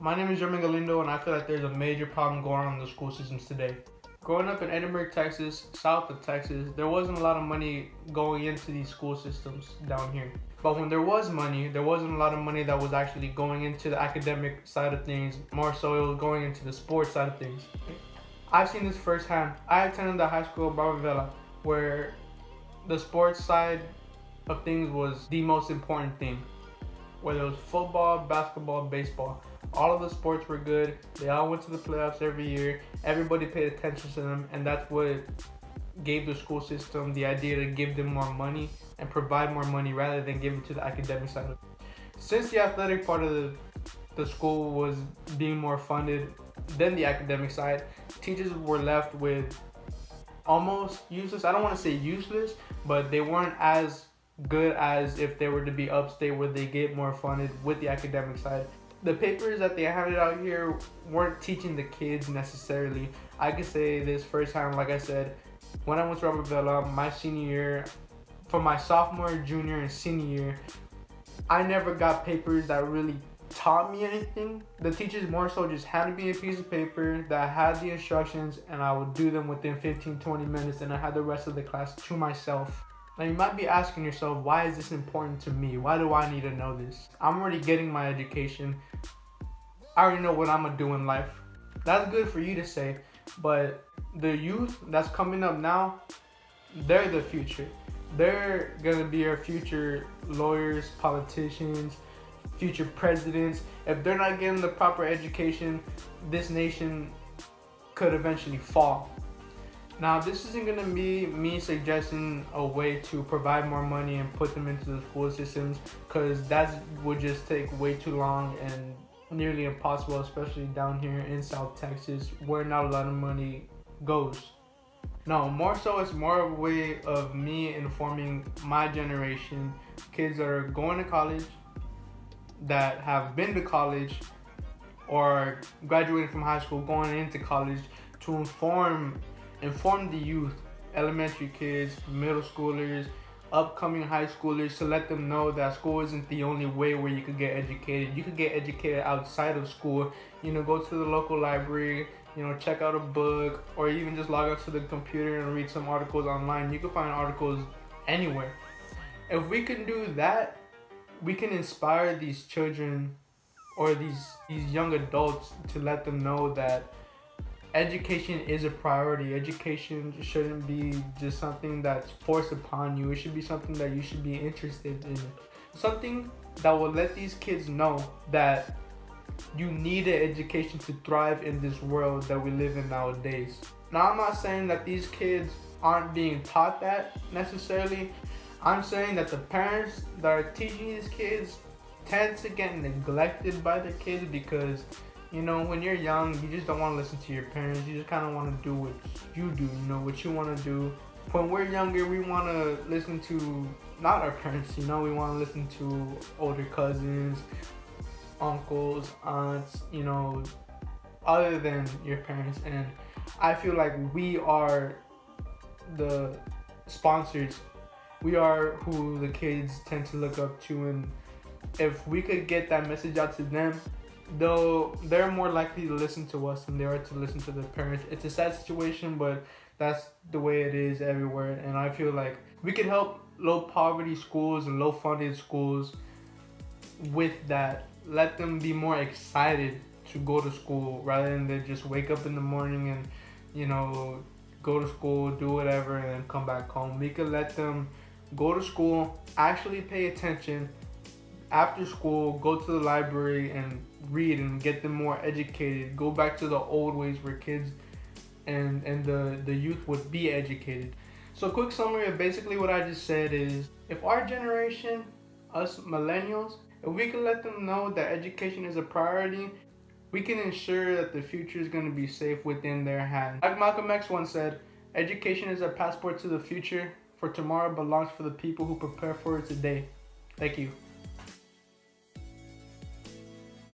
My name is Jeremy Galindo, and I feel like there's a major problem going on in the school systems today. Growing up in Edinburgh, Texas, south of Texas, there wasn't a lot of money going into these school systems down here. But when there was money, there wasn't a lot of money that was actually going into the academic side of things. More so, it was going into the sports side of things. I've seen this firsthand. I attended the high school of Barbavella, where the sports side of things was the most important thing. Whether it was football, basketball, baseball, all of the sports were good. They all went to the playoffs every year. Everybody paid attention to them, and that's what gave the school system the idea to give them more money and provide more money rather than give it to the academic side of it. Since the athletic part of the school was being more funded than the academic side, teachers were left with almost useless. I don't want to say useless, but they weren't as good as if they were to be upstate where they get more funded with the academic side. The papers that they handed out here weren't teaching the kids necessarily. I could say this firsthand, like I said, when I went to Robert Vela my senior year, for my sophomore, junior, and senior year, I never got papers that really taught me anything. The teachers more so just handed me a piece of paper that had the instructions, and I would do them within 15-20 minutes, and I had the rest of the class to myself. Now you might be asking yourself, why is this important to me? Why do I need to know this? I'm already getting my education. I already know what I'm gonna do in life. That's good for you to say, but the youth that's coming up now, they're the future. They're gonna be our future lawyers, politicians, future presidents. If they're not getting the proper education, this nation could eventually fall. Now, this isn't going to be me suggesting a way to provide more money and put them into the school systems, because that would just take way too long and nearly impossible, especially down here in South Texas where not a lot of money goes. No, more so it's more of a way of me informing my generation, kids that are going to college, that have been to college, or graduating from high school, going into college, to inform the youth, elementary kids, middle schoolers, upcoming high schoolers, to let them know that school isn't the only way where you could get educated. You could get educated outside of school. Go to the local library, check out a book, or even just log out to the computer and read some articles online. You can find articles anywhere. If we can do that, we can inspire these children or these young adults to let them know that education is a priority. Education shouldn't be just something that's forced upon you. It should be something that you should be interested in. Something that will let these kids know that you need an education to thrive in this world that we live in nowadays. Now, I'm not saying that these kids aren't being taught that necessarily. I'm saying that the parents that are teaching these kids tend to get neglected by the kids because when you're young, you just don't want to listen to your parents. You just kind of want to do what you do, what you want to do. When we're younger, we want to listen to, not our parents, we want to listen to older cousins, uncles, aunts, other than your parents. And I feel like we are the sponsors. We are who the kids tend to look up to. And if we could get that message out to them, though they're more likely to listen to us than they are to listen to their parents. It's a sad situation, but that's the way it is everywhere. And I feel like we could help low poverty schools and low funded schools with that. Let them be more excited to go to school rather than they just wake up in the morning and go to school, do whatever, and then come back home. We could let them go to school, actually pay attention. After school, go to the library and read and get them more educated. Go back to the old ways where kids and the youth would be educated. So a quick summary of basically what I just said is, if our generation, us millennials, if we can let them know that education is a priority, we can ensure that the future is going to be safe within their hands. Like Malcolm X once said, education is a passport to the future, for tomorrow belongs for the people who prepare for it today. Thank you.